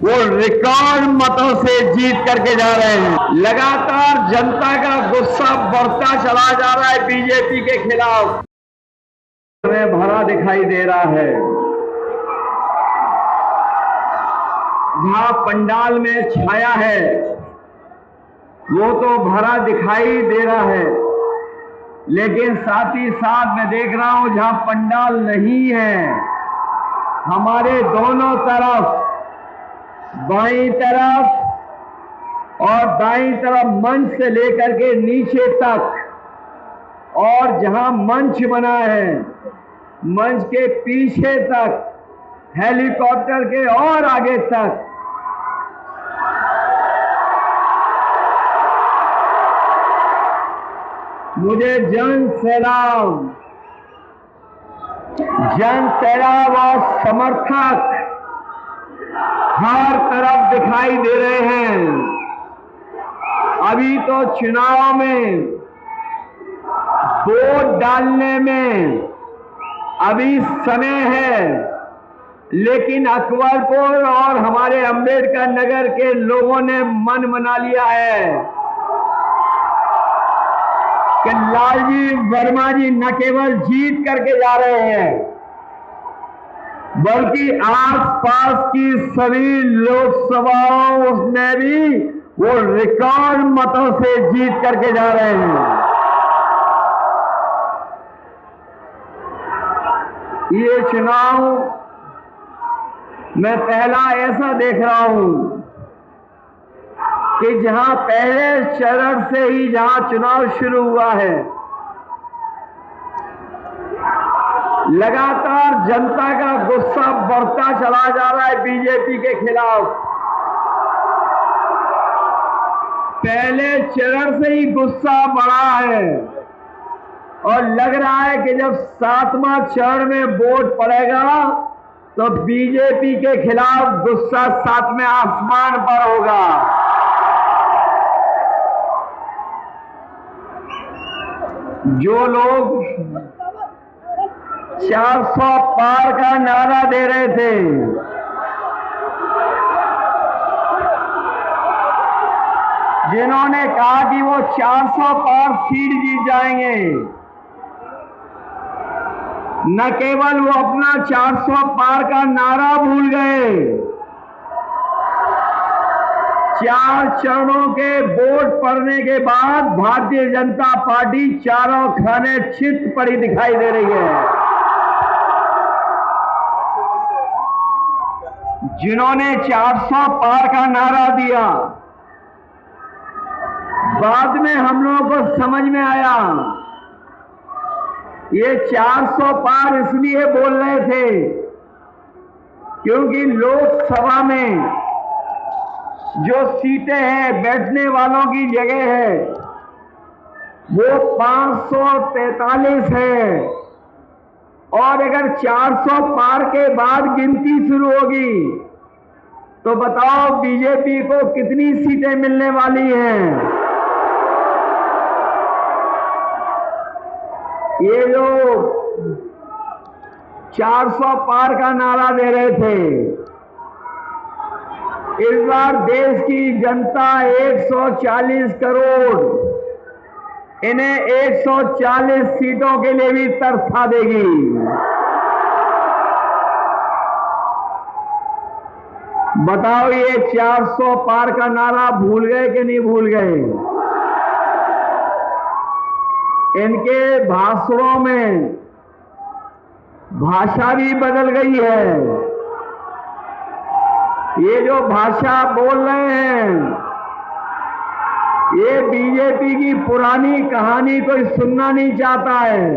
वो रिकॉर्ड मतों से जीत करके जा रहे हैं। लगातार जनता का गुस्सा बढ़ता चला जा रहा है बीजेपी के खिलाफ, में भरा दिखाई दे रहा है। जहां पंडाल में छाया है वो तो भरा दिखाई दे रहा है, लेकिन साथ ही साथ मैं देख रहा हूं जहां पंडाल नहीं है, हमारे दोनों तरफ, बाईं तरफ और दाईं तरफ, मंच से लेकर के नीचे तक, और जहां मंच बना है मंच के पीछे तक, हेलीकॉप्टर के और आगे तक मुझे जन सैलाब और समर्थक हर तरफ दिखाई दे रहे हैं। अभी तो चुनाव में वोट डालने में अभी समय है, लेकिन अकबरपुर और हमारे अंबेडकर नगर के लोगों ने मन बना लिया है कि लालजी वर्मा जी न केवल जीत करके जा रहे हैं, बल्कि आसपास की सभी लोकसभाओं में भी वो रिकॉर्ड मतों से जीत करके जा रहे हैं। ये चुनाव मैं पहला ऐसा देख रहा हूं कि जहां पहले चरण से ही जहां चुनाव शुरू हुआ है, लगातार जनता का गुस्सा बढ़ता चला जा रहा है बीजेपी के खिलाफ। पहले चरण से ही गुस्सा बढ़ा है और लग रहा है कि जब 7वां चरण में वोट पड़ेगा तो बीजेपी के खिलाफ गुस्सा 7वें आसमान पर होगा। जो लोग 400 पार का नारा दे रहे थे, जिन्होंने कहा कि वो 400 पार सीट जीत जाएंगे, न केवल वो अपना 400 पार का नारा भूल गए, 4 चरणों के वोट पड़ने के बाद भारतीय जनता पार्टी चारों खाने चित पड़ी दिखाई दे रही है। जिन्होंने 400 पार का नारा दिया, बाद में हम लोगों को समझ में आया ये 400 पार इसलिए बोल रहे थे क्योंकि लोकसभा में जो सीटें हैं, बैठने वालों की जगह है, वो 543 है, और अगर 400 पार के बाद गिनती शुरू होगी तो बताओ बीजेपी को कितनी सीटें मिलने वाली हैं। ये लोग 400 पार का नारा दे रहे थे, इस बार देश की जनता 140 करोड़ इन्हें 140 सीटों के लिए भी तरसा देगी। बताओ ये 400 पार का नारा भूल गए कि नहीं भूल गए? इनके भाषणों में भाषा भी बदल गई है। ये जो भाषा बोल रहे हैं, ये बीजेपी की पुरानी कहानी कोई सुनना नहीं चाहता है,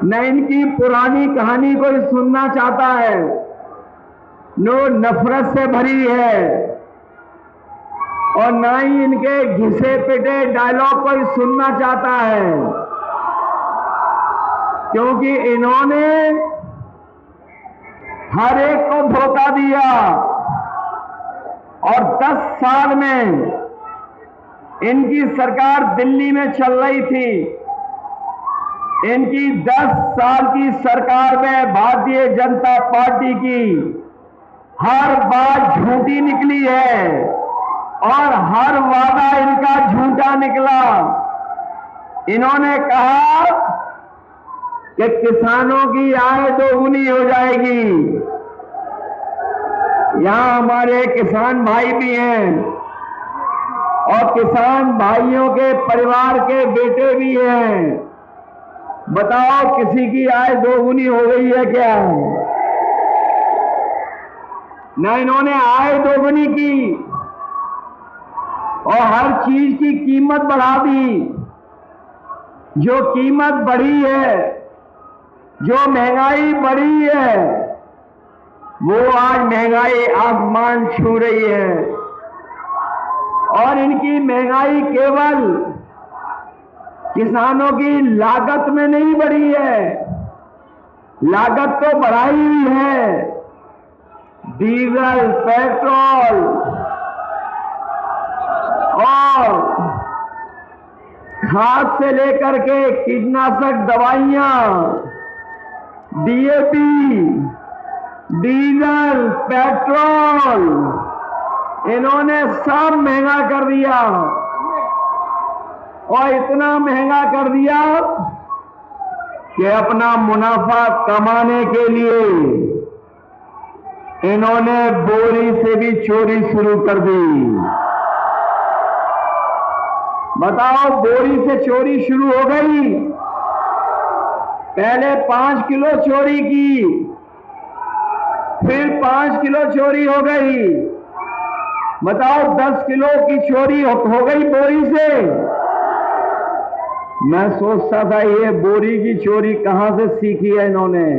न इनकी पुरानी कहानी कोई सुनना चाहता है, नो नफरत से भरी है, और ना ही इनके घिसे पिटे डायलॉग कोई सुनना चाहता है, क्योंकि इन्होंने हर एक को धोखा दिया और 10 साल में इनकी सरकार दिल्ली में चल रही थी। इनकी 10 साल की सरकार में भारतीय जनता पार्टी की हर बात झूठी निकली है और हर वादा इनका झूठा निकला। इन्होंने कहा कि किसानों की आय दोगुनी हो जाएगी। यहां हमारे किसान भाई भी हैं और किसान भाइयों के परिवार के बेटे भी हैं। बताओ किसी की आय दोगुनी हो गई है क्या? न इन्होंने आय दोगुनी की और हर चीज की कीमत बढ़ा दी। जो कीमत बढ़ी है, जो महंगाई बढ़ी है, वो आज महंगाई आसमान छू रही है। और इनकी महंगाई केवल किसानों की लागत में नहीं बढ़ी है, लागत तो बढ़ाई हुई है। डीजल, पेट्रोल और खाद से लेकर के कीटनाशक दवाइयां, डीएपी, डीजल, पेट्रोल, इन्होंने सब महंगा कर दिया। और इतना महंगा कर दिया कि अपना मुनाफा कमाने के लिए इन्होंने बोरी से भी चोरी शुरू कर दी। बताओ, बोरी से चोरी शुरू हो गई। पहले 5 किलो चोरी की, फिर 5 किलो चोरी हो गई। बताओ 10 किलो की चोरी हो गई बोरी से। मैं सोचता था ये बोरी की चोरी कहां से सीखी है इन्होंने।